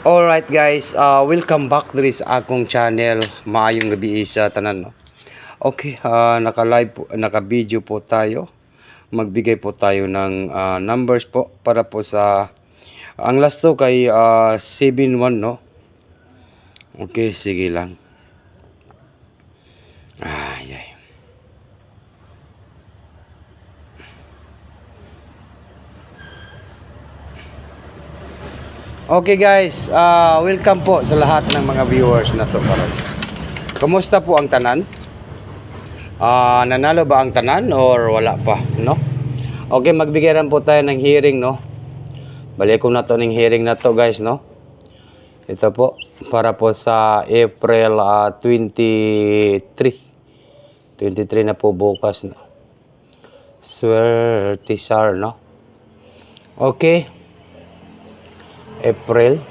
Alright guys, welcome back diri sa akong channel. Maayong gabi sa tanan, no. Okay, naka-live po, naka-video po tayo. Magbigay po tayo ng numbers po para po sa ang last to kay 71, no. Okay, sige lang. Ay. Okay guys, welcome po sa lahat ng mga viewers na to karon. Kumusta po ang tanan? Nanalo ba ang tanan or wala pa, no? Okay, magbigay rin po tayo ng hearing, no? Balik ko na to ng hearing na to guys, no? Ito po, para po sa April 23 na po bukas, no? Swertisar, no? Okay. April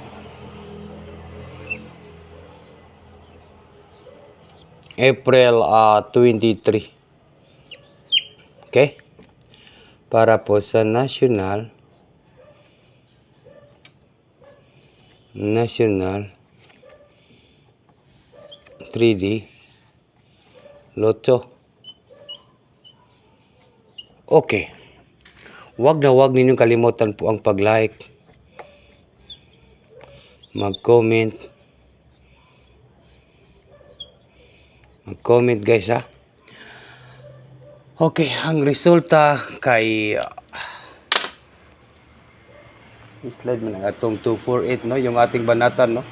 23. Okay? Para po sa National 3D Lotto. Okay. Wag ninyong kalimutan po ang pag-like, mag-comment guys, ha. Okay, ang resulta kay slide man atong 248, no, yung ating banatan, no.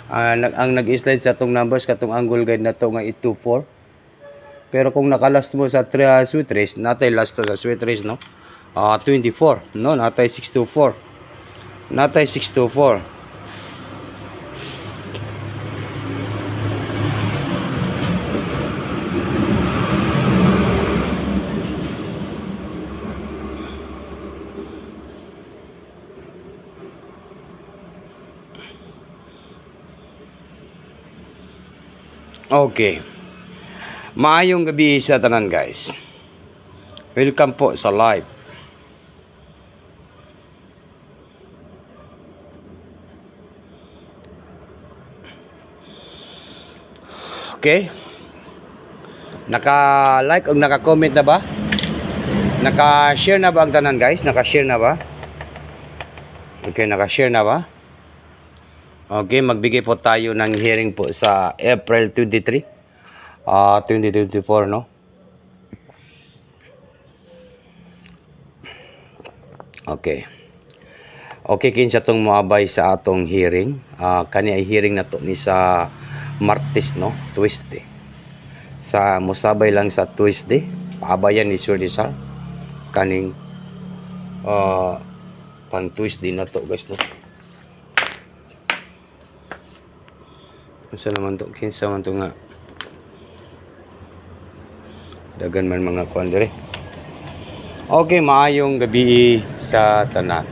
Ang nag-slide sa atong numbers katong angle guide na to nga 824. Pero kung nakalast mo sa sweet race, natay last to sa sweet race, no. 24, no, natay 624. Natay 624. Okay. Maayong gabi sa tanan guys. Welcome po sa live. Okay. Naka-like o naka-comment na ba? Naka-share na ba ang tanan guys? Naka-share na ba? Okay, naka-share na ba? Okay, magbigay po tayo ng hearing po sa April 23, 2024, no? Okay. Okay, kinsa tong moabay sa atong hearing. Kani ay hearing na to ni sa Martes, no? Tuesday. Sa mosabay lang sa Tuesday. Paabayan ni Sir Rizal. Kaning pang Tuesday na to guys, no? Kinsa naman to? Kinsa man to nga? Dagan man mga kuan dire. Okay, maayong gabi sa tanan.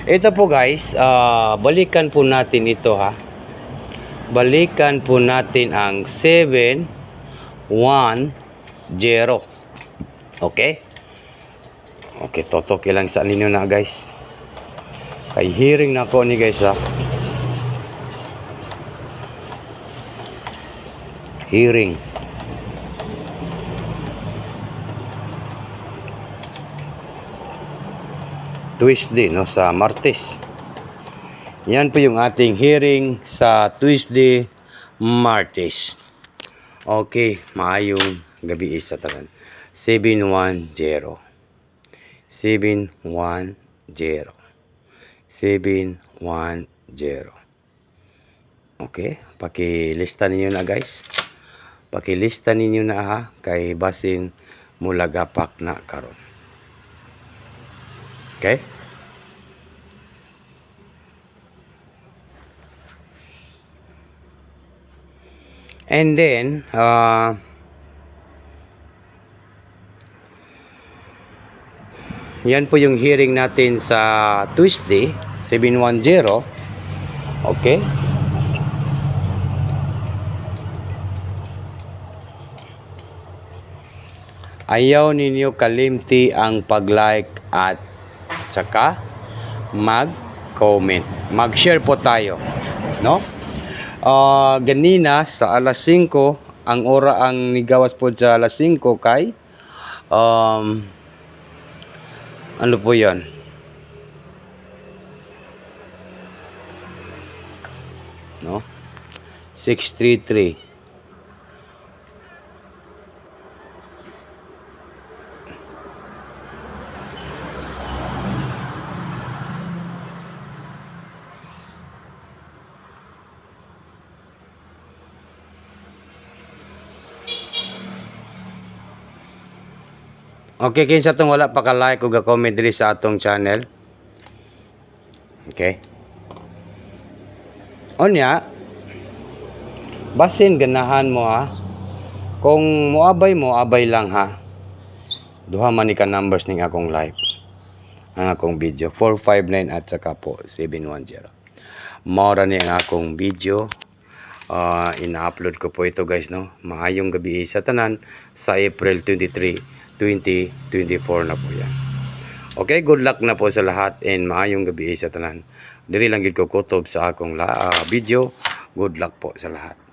Ito po guys, balikan po natin ito, ha. Balikan po natin ang 710. Okay? Okay, totoki lang sa ninyo na guys. Kay hearing na ko ni guys, ha. Hearing. Tuesday, no, sa Martes. Yan po yung ating hearing sa Tuesday, Martes. Okay, maayong gabi sa tanan. 710. 710. 710. Okay, pakilista ninyo na guys. Pakilista ninyo na, ha, kay basin mulagapak na karon. Okay? And then, yan po yung hearing natin sa Tuesday, 710. Okay? Ayaw ninyo kalimti ang pag-like at saka comment. Mag-share po tayo, no? Ganina sa alas 5, ang nigawas po sa alas 5 kay ano po 'yon? No? 633. Okay, kinsa tong wala pa ka-like ug ka-comment diri sa atong channel. Okay. Onya, basin ganahan mo ha. Kung moabay mo, abay lang ha. Duha man ni ka numbers ning akong live. Ang akong video 459 at saka po 710. Mao ra ni ang akong video. Ina-upload ko po ito guys, no. Maayong gabi sa tanan sa April 23, 2024 na po yan. Okay, good luck na po sa lahat and maayong gabi sa tanan. Diri lang gid ko kutob sa akong video. Good luck po sa lahat.